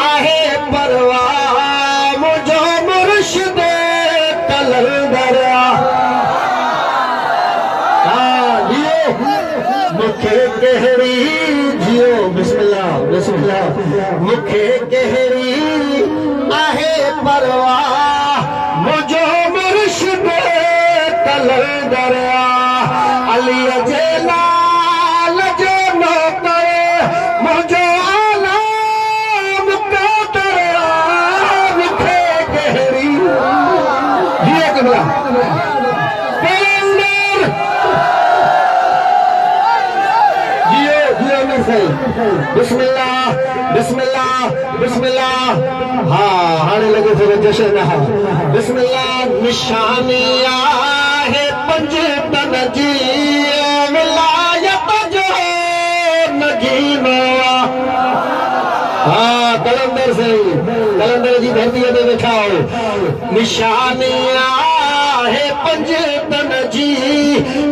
आहे परवाह मुझो मुर्शिद कलंदर मुखे कहरी जियो बिस्मिल्लाह बिस्मिल्लाह मुखे कहरी आहे परवाह मुझो मुर्शिद कलंदर अली जे लाल जो नौकर मुझो आलम कादर मुखे कहरी जियो कमला बिस्मिल्लाह बिस्मिल्लाह बिस्मिल्लाह हाँ हाणे लगे थोड़ो जश्न हा बिस्मिल्लाह निशानी आहे पंज तन जी विलायत जो नगीनो हाँ कलंदर से कलंदर जी धरती ते वेठा हो निशानी आहे पंज तन जी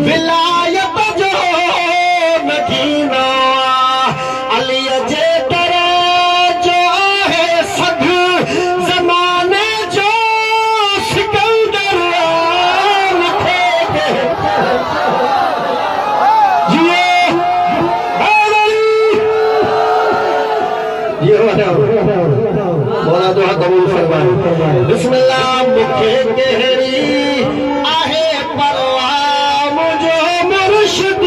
विलायत जो नगीनो बोला दुआ कबूल फरमाए बिस्मिल्लाह मुखे कहरी आहे परवाह मुझो मुर्शिद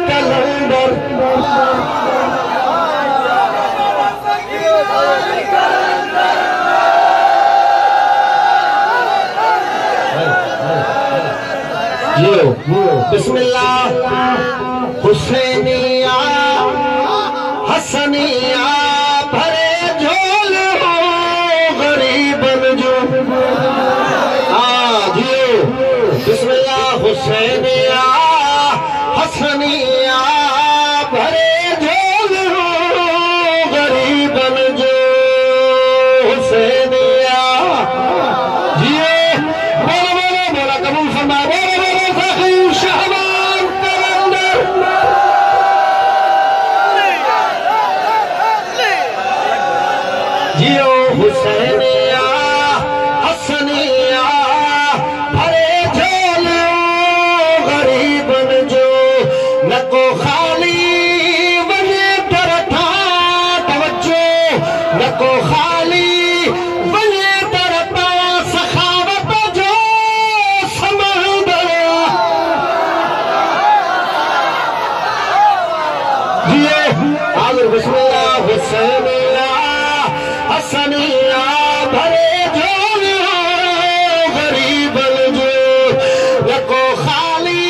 कलंदर बिस्मिल्लाह हुसैनिया हसनिया भरे झोल हो गरीबन जो जियो बिस्मिल्लाह हुसैनिया हसनिया भरे झोल हो गरीबन जो हुसैनिया जियो बोलो बोलो बोला कबूल फरमा बोलो बोलो फखी शहबान कलंदर जियो हुसैनिया हसनिया भरे झोल गरीबन जो न को खाली वने तरठा तवज्जो न को खाली वने तरठा सखावत जो समंदर जियो आमिर बिस्मिल्लाह हुसैनिया हसनिया भरे झोल गरीबन जो लको खाली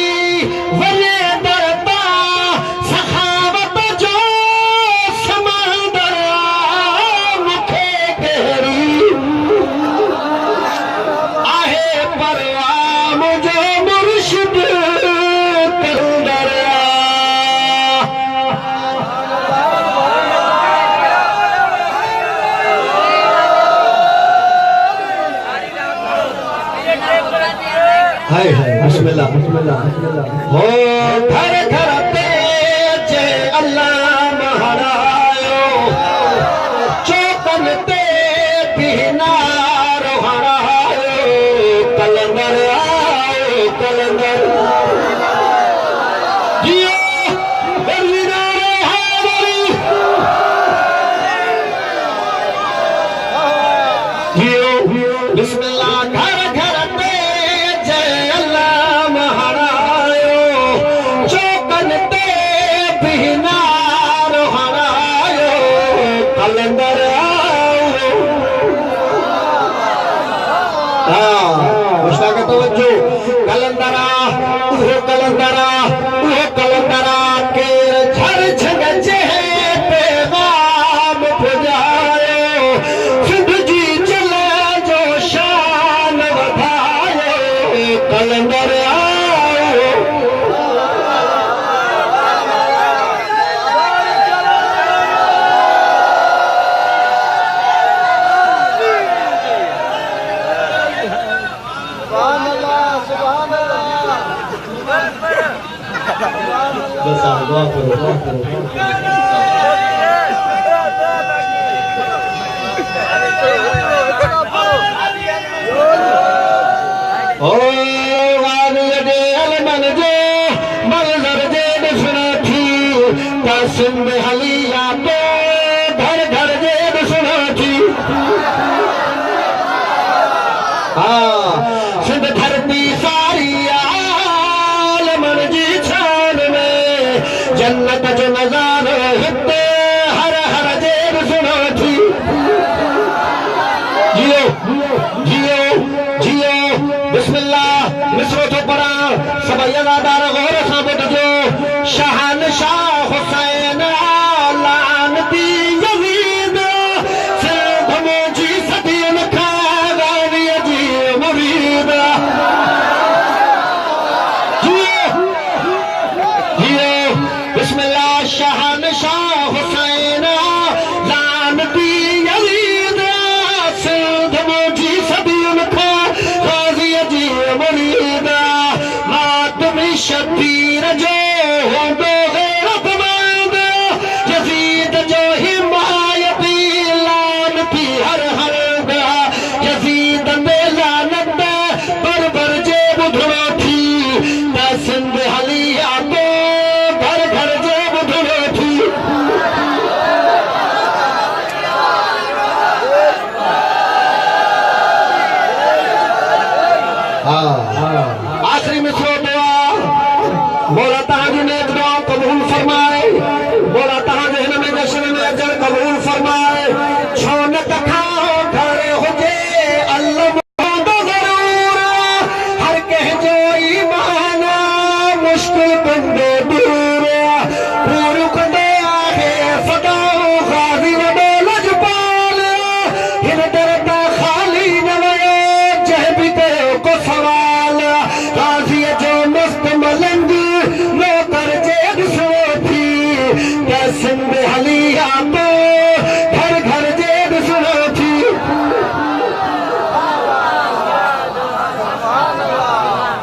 वने दरता सखावत जो समंदर मुखे कहरी आहे परवाह मुझो मुर्शिद कलंदर हाय हाय बिस्मिल्लाह हो घर घर पे जे अल्लाह महारायो चौकन ते बिना रोहरायो कलंदर आओ कलंदर जियो बरवीना हावरी जियो बिस्मिल्लाह घर घर पे कलंदर मुश्ताक तवज्जो कलंदरा कलंदरा के झर झग जे पैगाम पुजायो सिंध जी चले जो शान वधायो कलंदर ओ मन जो मंजर जे ॾिसण थी त सिंध हलिया तो घर घर जे ॾिसण थी। हाँ सिंध धरती सारी आलमन जी छान में जन्नत जो नज़ारो हिते हर हर जे ॾिसण थी। जियो जियो जियो बिस्मिल्लाह मिसरो थो पढ़ा सभई अदादार गौर सां ॿुधजो। शहनशाह हुसैन लानती यज़ीद सिंध मुंहिंजी सदियुनि खां गाज़ीअ जी मुरीद। जियो जियो बिस्मिल्लाह शहनशाह हुसैन लानती यज़ीद सिंध मुंहिंजी सदियुनि खां गाज़ीअ जी मुरीद। मातमी शबीर जो हूंदो गैरतमंद यज़ीद जो हिमायती लानती हर हर यज़ीद में लानत बरबर जे ॿुधणो थी त सिंध हलिया तो घर घर जे ॿुधणो थी। आखिरी मिसरो दुआ मौला तहांजी नेक दुआ कबूल फरमाए। मौला तहांजे हिन में जश्न में अजर कबूल फरमाए। छो न तखां घर हुजे अल्लाह हूंदो ज़रूर हर कंहिंजो ईमान मुश्किल कंदो दूर पूरो कंदो आहे सदाऊं ग़ाज़ी वॾो लजपाल। हिन दर तां ख़ाली न वियो जंहिं बि कयो को सवाल। ग़ाज़ीअ जो मस्त मलंग नौकर जे ॾिसो थी त सिंध हलिया तो घर घर जे ॾिसणो थी।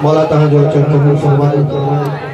मौला तहांजो अचर कबूल फरमाए।